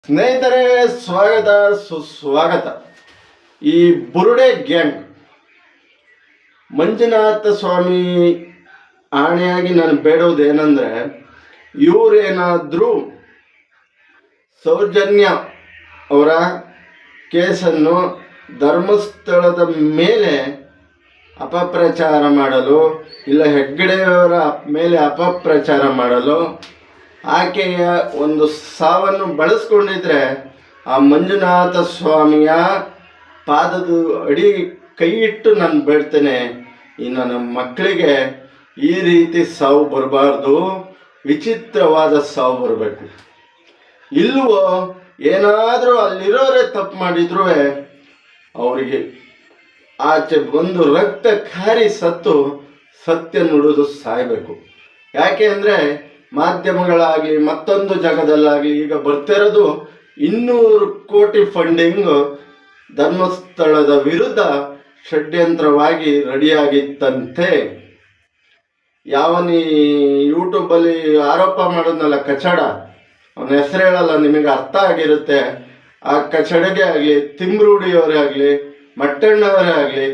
ಸ್ನೇಹಿತರೆ, ಸ್ವಾಗತ ಸುಸ್ವಾಗತ. ಈ ಬುರುಡೆ ಗ್ಯಾಂಗ್ ಮಂಜುನಾಥ ಸ್ವಾಮಿ ಆಣೆಯಾಗಿ ನಾನು ಬೇಡುವುದೇನೆಂದರೆ, ಇವರೇನಾದರೂ ಸೌಜನ್ಯ ಅವರ ಕೇಸನ್ನು ಧರ್ಮಸ್ಥಳದ ಮೇಲೆ ಅಪಪ್ರಚಾರ ಮಾಡಲು, ಇಲ್ಲ ಹೆಗ್ಗಡೆಯವರ ಮೇಲೆ ಅಪಪ್ರಚಾರ ಮಾಡಲು ಆಕೆಯ ಒಂದು ಸಾವನ್ನು ಬಳಸ್ಕೊಂಡಿದ್ರೆ ಆ ಮಂಜುನಾಥ ಸ್ವಾಮಿಯ ಪಾದದ ಅಡಿ ಕೈ ಇಟ್ಟು ನಾನು ಬೇಡ್ತೇನೆ, ಈ ನನ್ನ ಮಕ್ಕಳಿಗೆ ಈ ರೀತಿ ಸಾವು ಬರಬಾರ್ದು, ವಿಚಿತ್ರವಾದ ಸಾವು ಬರಬೇಕು. ಇಲ್ಲವೋ ಏನಾದರೂ ಅಲ್ಲಿರೋರೇ ತಪ್ಪು ಮಾಡಿದ್ರೂ ಅವರಿಗೆ ಆಚೆ ಬಂದು ರಕ್ತ ಕಾರಿ ಸತ್ತು ಸತ್ಯ ನುಡಿದು ಸಾಯಬೇಕು. ಯಾಕೆ ಅಂದರೆ ಮಾಧ್ಯಮಗಳಾಗಲಿ ಮತ್ತೊಂದು ಜಾಗದಲ್ಲಾಗಲಿ ಈಗ ಬರ್ತಿರೋದು 200 ಕೋಟಿ ಫಂಡಿಂಗ್ ಧರ್ಮಸ್ಥಳದ ವಿರುದ್ಧ ಷಡ್ಯಂತ್ರವಾಗಿ ರೆಡಿಯಾಗಿತ್ತಂತೆ. ಯಾವನಿ ಯೂಟ್ಯೂಬಲ್ಲಿ ಆರೋಪ ಮಾಡೋದ್ನಲ್ಲ ಕಚಡ, ಅವನ ಹೆಸರು ಹೇಳಲ್ಲ, ನಿಮಗೆ ಅರ್ಥ ಆಗಿರುತ್ತೆ. ಆ ಕಚಡೆಗೆ ಆಗಲಿ, ತಿಮ್ರೂಡಿಯವರೇ ಆಗಲಿ, ಮಟ್ಟಣ್ಣವರೇ ಆಗಲಿ,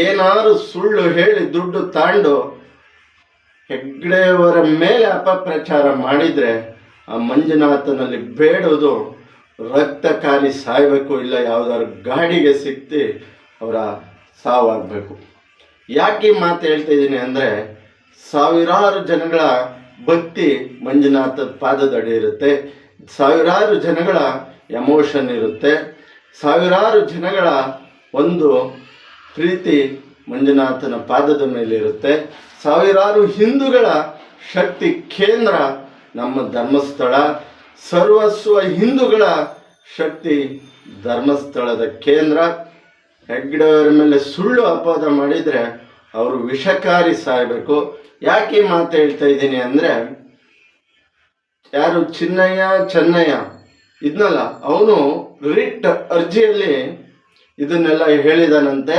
ಏನಾದ್ರು ಸುಳ್ಳು ಹೇಳಿ ದುಡ್ಡು ತಾಂಡು ಹೆಗ್ಗಡೆಯವರ ಮೇಲೆ ಅಪಪ್ರಚಾರ ಮಾಡಿದರೆ ಆ ಮಂಜುನಾಥನಲ್ಲಿ ಬೇಡೋದು ರಕ್ತ ಕಾರಿ ಸಾಯಬೇಕು, ಇಲ್ಲ ಯಾವುದಾದ್ರು ಗಾಡಿಗೆ ಸಿಕ್ತಿ ಅವರ ಸಾವಾಗಬೇಕು. ಯಾಕೆ ಈ ಮಾತು ಹೇಳ್ತಾ ಇದ್ದೀನಿ ಅಂದರೆ, ಸಾವಿರಾರು ಜನಗಳ ಭಕ್ತಿ ಮಂಜುನಾಥದ ಪಾದದಡಿ ಇರುತ್ತೆ, ಸಾವಿರಾರು ಜನಗಳ ಎಮೋಷನ್ ಇರುತ್ತೆ, ಸಾವಿರಾರು ಜನಗಳ ಒಂದು ಪ್ರೀತಿ ಮಂಜುನಾಥನ ಪಾದದ ಮೇಲೆ ಇರುತ್ತೆ. ಸಾವಿರಾರು ಹಿಂದೂಗಳ ಶಕ್ತಿ ಕೇಂದ್ರ ನಮ್ಮ ಧರ್ಮಸ್ಥಳ, ಸರ್ವಸ್ವ ಹಿಂದೂಗಳ ಶಕ್ತಿ ಧರ್ಮಸ್ಥಳದ ಕೇಂದ್ರ. ಹೆಗ್ಗಡೆಯವರ ಮೇಲೆ ಸುಳ್ಳು ಅಪವಾದ ಮಾಡಿದರೆ ಅವರು ವಿಷಕಾರಿ ಸಾಯಬೇಕು. ಯಾಕೆ ಮಾತು ಹೇಳ್ತಾ ಇದ್ದೀನಿ ಅಂದರೆ, ಯಾರು ಚೆನ್ನಯ್ಯ ಇದನ್ನಲ್ಲ, ಅವನು ರಿಟ್ ಅರ್ಜಿಯಲ್ಲಿ ಇದನ್ನೆಲ್ಲ ಹೇಳಿದಾನಂತೆ.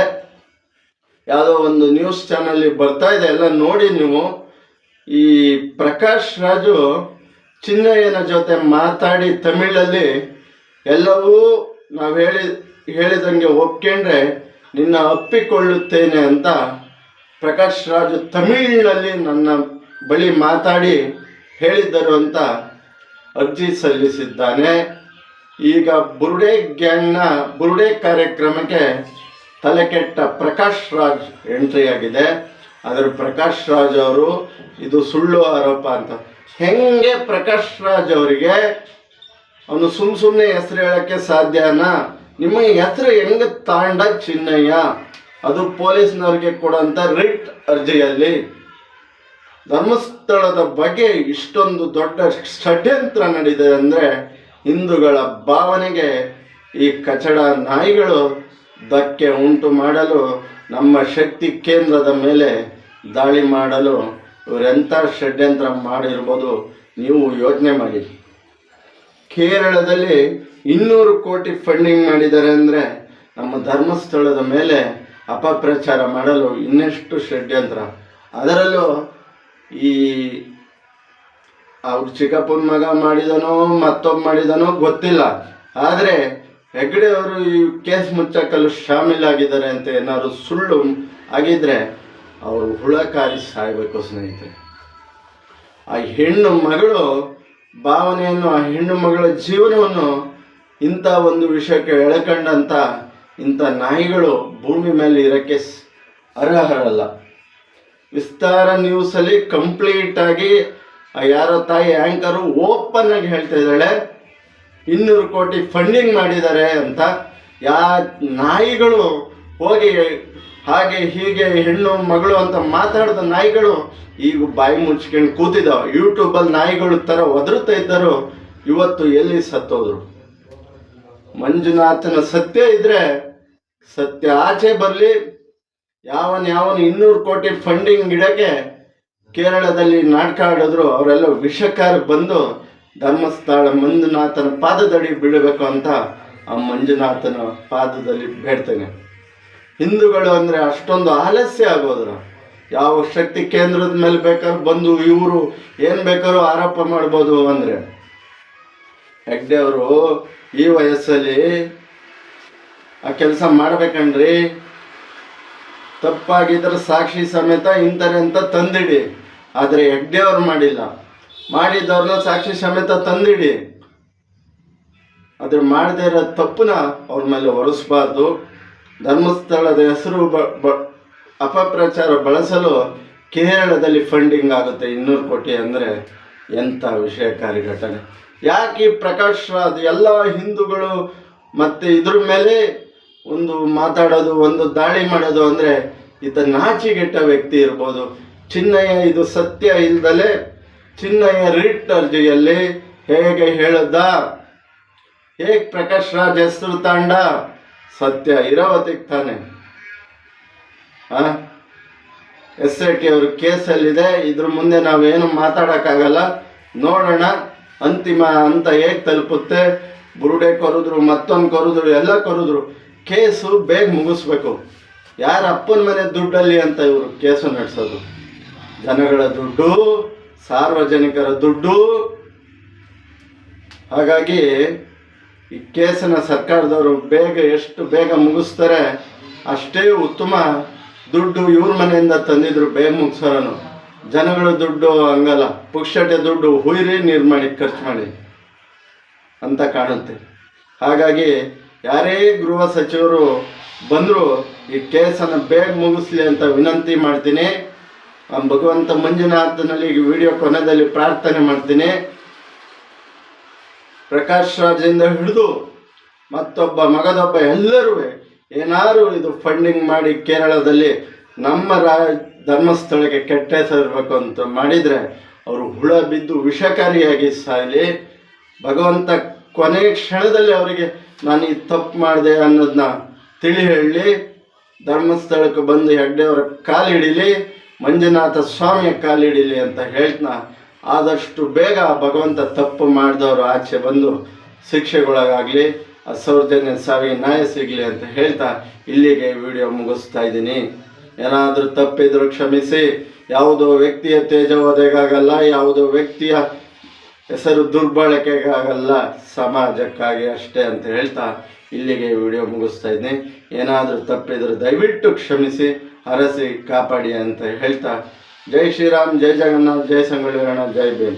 ಯಾವುದೋ ಒಂದು ನ್ಯೂಸ್ ಚಾನಲ್ಲಿ ಬರ್ತಾ ಇದೆ, ಎಲ್ಲ ನೋಡಿ ನೀವು. ಈ ಪ್ರಕಾಶ್ ರಾಜು ಚಿನ್ನಯ್ಯನ ಜೊತೆ ಮಾತಾಡಿ ತಮಿಳಲ್ಲಿ ಎಲ್ಲವೂ ನಾವು ಹೇಳಿದಂಗೆ ಒಪ್ಕೊಂಡ್ರೆ ನಿನ್ನ ಅಪ್ಪಿಕೊಳ್ಳುತ್ತೇನೆ ಅಂತ ಪ್ರಕಾಶ್ ರಾಜು ತಮಿಳಿನಲ್ಲಿ ನನ್ನ ಬಳಿ ಮಾತಾಡಿ ಹೇಳಿದ್ದರು ಅಂತ ಅರ್ಜಿ ಸಲ್ಲಿಸಿದ್ದಾನೆ. ಈಗ ಬುರುಡೆ ಗ್ಯಾಂಗ್ನ ಬುರುಡೆ ಕಾರ್ಯಕ್ರಮಕ್ಕೆ ತಲೆಕೆಟ್ಟ ಪ್ರಕಾಶ್ ರಾಜ್ ಎಂಟ್ರಿ ಆಗಿದೆ. ಆದರೆ ಪ್ರಕಾಶ್ ರಾಜ್ ಅವರು ಇದು ಸುಳ್ಳು ಆರೋಪ ಅಂತ. ಹೆಂಗೆ ಪ್ರಕಾಶ್ ರಾಜ್ ಅವರಿಗೆ ಅವನು ಸುಮ್ಮನೆ ಹೆಸರು ಹೇಳೋಕ್ಕೆ ಸಾಧ್ಯನಾ? ನಿಮಗೆ ಹೆಸರು ಹೆಂಗೆ ತಾಂಡ ಚಿನ್ನಯ್ಯ, ಅದು ಪೊಲೀಸ್ನವ್ರಿಗೆ ಕೊಡೋಂಥ ರಿಟ್ ಅರ್ಜಿಯಲ್ಲಿ ಧರ್ಮಸ್ಥಳದ ಬಗ್ಗೆ ಇಷ್ಟೊಂದು ದೊಡ್ಡ ಷಡ್ಯಂತ್ರ ನಡೆದಿದೆ ಅಂದರೆ ಹಿಂದೂಗಳ ಭಾವನೆಗೆ ಈ ಕಚಡ ನಾಯಿಗಳು ಧಕ್ಕೆ ಉಂಟು ಮಾಡಲು, ನಮ್ಮ ಶಕ್ತಿ ಕೇಂದ್ರದ ಮೇಲೆ ದಾಳಿ ಮಾಡಲು ಇವರೆಂಥ ಷಡ್ಯಂತ್ರ ಮಾಡಿರ್ಬೋದು ನೀವು ಯೋಚನೆ ಮಾಡಿ. ಕೇರಳದಲ್ಲಿ 200 ಕೋಟಿ ಫಂಡಿಂಗ್ ಮಾಡಿದ್ದಾರೆ ಅಂದರೆ ನಮ್ಮ ಧರ್ಮಸ್ಥಳದ ಮೇಲೆ ಅಪಪ್ರಚಾರ ಮಾಡಲು ಇನ್ನೆಷ್ಟು ಷಡ್ಯಂತ್ರ. ಅದರಲ್ಲೂ ಈ ಅವ್ರ ಚಿಕ್ಕಪ್ಪನ ಮಗ ಮಾಡಿದನೋ ಮತ್ತೊಬ್ಬ ಮಾಡಿದನೋ ಗೊತ್ತಿಲ್ಲ, ಆದರೆ ಹೆಗ್ಗಡೆಯವರು ಈ ಕೇಸ್ ಮುಚ್ಚಕ್ಕಲು ಶಾಮೀಲಾಗಿದ್ದಾರೆ ಅಂತ ಏನಾದ್ರು ಸುಳ್ಳು ಆಗಿದ್ದರೆ ಅವರು ಹುಳಕಾರಿ ಸಾಯಬೇಕು. ಸ್ನೇಹಿತರೆ, ಆ ಹೆಣ್ಣು ಮಗಳು ಭಾವನೆಯನ್ನು, ಆ ಹೆಣ್ಣು ಮಗಳ ಜೀವನವನ್ನು ಇಂಥ ಒಂದು ವಿಷಯಕ್ಕೆ ಎಳೆಕೊಂಡಂಥ ಇಂಥ ನಾಯಿಗಳು ಭೂಮಿ ಮೇಲೆ ಇರೋಕ್ಕೆ ಅರ್ಹರಲ್ಲ. ವಿಸ್ತಾರ ನ್ಯೂಸಲ್ಲಿ ಕಂಪ್ಲೀಟಾಗಿ ಯಾರೋ ತಾಯಿ ಆ್ಯಂಕರು ಓಪನ್ ಆಗಿ ಹೇಳ್ತಾ ಇದ್ದಾಳೆ 200 ಕೋಟಿ ಫಂಡಿಂಗ್ ಮಾಡಿದ್ದಾರೆ ಅಂತ. ನಾಯಿಗಳು ಹೋಗಿ ಹಾಗೆ ಹೀಗೆ ಹೆಣ್ಣು ಮಗಳು ಅಂತ ಮಾತಾಡಿದ ನಾಯಿಗಳು ಈಗ ಬಾಯಿ ಮುಚ್ಕೊಂಡು ಕೂತಿದ್ದಾವೆ. ಯೂಟ್ಯೂಬಲ್ಲಿ ನಾಯಿಗಳು ಥರ ಒದರುತ್ತಾ ಇದ್ದರು, ಇವತ್ತು ಎಲ್ಲಿ ಸತ್ತೋದ್ರು. ಮಂಜುನಾಥನ ಸತ್ಯ ಇದ್ದರೆ ಸತ್ಯ ಆಚೆ ಬರಲಿ. ಯಾವನು 200 ಕೋಟಿ ಫಂಡಿಂಗ್ ಇಡೋಕ್ಕೆ ಕೇರಳದಲ್ಲಿ ನಾಟಕ ಆಡಿದ್ರು ಅವರೆಲ್ಲ ವಿಷಕಾರಕ್ಕೆ ಬಂದು ಧರ್ಮಸ್ಥಳ ಮಂಜುನಾಥನ ಪಾದದಡಿ ಬೀಳಬೇಕು ಅಂತ ಆ ಮಂಜುನಾಥನ ಪಾದದಲ್ಲಿ ಬೇಡ್ತೇನೆ. ಹಿಂದೂಗಳು ಅಂದರೆ ಅಷ್ಟೊಂದು ಆಲಸ್ಯ ಆಗೋದ್ರ. ಯಾವ ಶಕ್ತಿ ಕೇಂದ್ರದ ಮೇಲೆ ಬೇಕಾದ್ರೂ ಬಂದು ಇವರು ಏನು ಬೇಕಾದ್ರೂ ಆರೋಪ ಮಾಡ್ಬೋದು ಅಂದರೆ ಹೆಗ್ಡೆ ಅವರು ಈ ವಯಸ್ಸಲ್ಲಿ ಆ ಕೆಲಸ ಮಾಡ್ಬೇಕಣ್ರಿ. ತಪ್ಪಾಗಿದ್ರೆ ಸಾಕ್ಷಿ ಸಮೇತ ಇಂತಾರೆ ಅಂತ ತಂದಿಡಿ. ಆದರೆ ಹೆಗ್ಡೆ ಅವ್ರು ಮಾಡಿಲ್ಲ. ಮಾಡಿದವ್ರನ್ನ ಸಾಕ್ಷಿ ಸಮೇತ ತಂದಿಡಿ. ಅದ್ರ ಮಾಡದೇ ಇರೋ ತಪ್ಪನ್ನ ಅವ್ರ ಮೇಲೆ ಹೊರಿಸ್ಬಾರ್ದು. ಧರ್ಮಸ್ಥಳದ ಹೆಸರು ಅಪಪ್ರಚಾರ ಬಳಸಲು ಕೇರಳದಲ್ಲಿ ಫಂಡಿಂಗ್ ಆಗುತ್ತೆ 200 ಕೋಟಿ ಅಂದರೆ ಎಂಥ ವಿಷಯಕಾರಿ ಘಟನೆ. ಯಾಕೆ ಈ ಪ್ರಕಾಶ್ ರಾಜ್ ಎಲ್ಲ ಹಿಂದೂಗಳು ಮತ್ತು ಇದ್ರ ಮೇಲೆ ಒಂದು ಮಾತಾಡೋದು, ಒಂದು ದಾಳಿ ಮಾಡೋದು ಅಂದರೆ ಈತ ನಾಚಿಗೆಟ್ಟ ವ್ಯಕ್ತಿ ಇರ್ಬೋದು. ಚಿನ್ನಯ್ಯ ಇದು ಸತ್ಯ ಇಲ್ದಲೆ ಚಿನ್ನಯ್ಯ ರಿಟ್ ಅರ್ಜಿಯಲ್ಲಿ ಹೇಗೆ ಹೇಳದ, ಹೇಗೆ ಪ್ರಕಾಶ್ ರಾಜ್ ಹೆಸರು ತಾಂಡ ಸತ್ಯ ಇರಾವತಿಗೆ ತಾನೆ. SIT ಅವ್ರ ಕೇಸಲ್ಲಿದೆ. ಇದ್ರ ಮುಂದೆ ನಾವೇನು ಮಾತಾಡೋಕ್ಕಾಗಲ್ಲ. ನೋಡೋಣ ಅಂತಿಮ ಹಂತ ಹೇಗೆ ತಲುಪುತ್ತೆ. ಬುರುಡೆ ಕೊರಿದ್ರು, ಮತ್ತೊಂದು ಕೊರಿದ್ರು, ಎಲ್ಲ ಕೊರಿದ್ರು. ಕೇಸು ಬೇಗ ಮುಗಿಸ್ಬೇಕು. ಯಾರ ಅಪ್ಪನ ಮನೆ ದುಡ್ಡಲ್ಲಿ ಅಂತ ಇವರು ಕೇಸು ನಡೆಸೋದು. ಜನಗಳ ದುಡ್ಡು, ಸಾರ್ವಜನಿಕರ ದುಡ್ಡು. ಹಾಗಾಗಿ ಈ ಕೇಸನ್ನು ಸರ್ಕಾರದವರು ಎಷ್ಟು ಬೇಗ ಮುಗಿಸ್ತಾರೆ ಅಷ್ಟೇ ಉತ್ತಮ. ದುಡ್ಡು ಇವ್ರ ಮನೆಯಿಂದ ತಂದಿದ್ರು, ಬೇಗ ಮುಗಿಸೋರನು. ಜನಗಳ ದುಡ್ಡು ಹಂಗಲ್ಲ, ಪುಕ್ಷಟೆ ದುಡ್ಡು ಹುಯ್ರಿ ನೀರು ಮಾಡಿ ಖರ್ಚು ಮಾಡಿ ಅಂತ ಕಾಣುತ್ತೆ. ಹಾಗಾಗಿ ಯಾರೇ ಗೃಹ ಸಚಿವರು ಬಂದರೂ ಈ ಕೇಸನ್ನು ಬೇಗ ಮುಗಿಸ್ಲಿ ಅಂತ ವಿನಂತಿ ಮಾಡ್ತೀನಿ. ಭಗವಂತ ಮಂಜುನಾಥನಲ್ಲಿ ಈ ವಿಡಿಯೋ ಕೊನೆಯಲ್ಲಿ ಪ್ರಾರ್ಥನೆ ಮಾಡ್ತೀನಿ. ಪ್ರಕಾಶ್ ರಾಜಿಂದ ಹಿಡಿದು ಮತ್ತೊಬ್ಬ ಮಗದೊಬ್ಬ ಎಲ್ಲರೂ ಏನಾರು ಇದು ಫಂಡಿಂಗ್ ಮಾಡಿ ಕೇರಳದಲ್ಲಿ ನಮ್ಮ ಧರ್ಮಸ್ಥಳಕ್ಕೆ ಕೆಟ್ಟ ಹೆಸರಿರಬೇಕು ಅಂತ ಮಾಡಿದರೆ ಅವರು ಹುಳ ಬಿದ್ದು ವಿಷಕಾರಿಯಾಗಿ ಸಾಯಲಿ. ಭಗವಂತ ಕೊನೆ ಕ್ಷಣದಲ್ಲಿ ಅವರಿಗೆ ನಾನು ಈ ತಪ್ಪು ಮಾಡಿದೆ ಅನ್ನೋದನ್ನ ತಿಳಿ ಹೇಳಲಿ. ಧರ್ಮಸ್ಥಳಕ್ಕೆ ಬಂದು ಹೆಗ್ಡೆಯವರ ಕಾಲಿಡೀಲಿ, ಮಂಜುನಾಥ ಸ್ವಾಮಿಯ ಕಾಲಿಡೀಲಿ ಅಂತ ಹೇಳ್ತಾ ಆದಷ್ಟು ಬೇಗ ಭಗವಂತ ತಪ್ಪು ಮಾಡಿದವರು ಆಚೆ ಬಂದು ಶಿಕ್ಷೆಗೊಳಗಾಗಲಿ, ಅಸೌಜನ್ಯ ಸಾವಿಗೆ ನ್ಯಾಯ ಸಿಗಲಿ ಅಂತ ಹೇಳ್ತಾ ಇಲ್ಲಿಗೆ ವಿಡಿಯೋ ಮುಗಿಸ್ತಾ ಇದ್ದೀನಿ. ಏನಾದರೂ ತಪ್ಪಿದ್ರು ಕ್ಷಮಿಸಿ. ಯಾವುದೋ ವ್ಯಕ್ತಿಯ ತೇಜೋವಧೆಗಾಗಲ್ಲ, ಯಾವುದೋ ವ್ಯಕ್ತಿಯ ಹೆಸರು ದುರ್ಬಳಕೆಗಾಗಲ್ಲ, ಸಮಾಜಕ್ಕಾಗಿ ಅಷ್ಟೇ ಅಂತ ಹೇಳ್ತಾ ಇಲ್ಲಿಗೆ ವಿಡಿಯೋ ಮುಗಿಸ್ತಾ ಇದ್ದೀನಿ. ಏನಾದರೂ ತಪ್ಪಿದ್ರು ದಯವಿಟ್ಟು ಕ್ಷಮಿಸಿ, ಹರಸಿ ಕಾಪಾಡಿ ಅಂತ ಹೇಳ್ತಾ ಜೈ ಶ್ರೀರಾಮ್, ಜೈ ಜಗನ್ನಾಥ್, ಜೈ ಸಂಗೊಳ್ಳಿ ಗಣನಾಥ, ಜೈ ಭೀಮ್.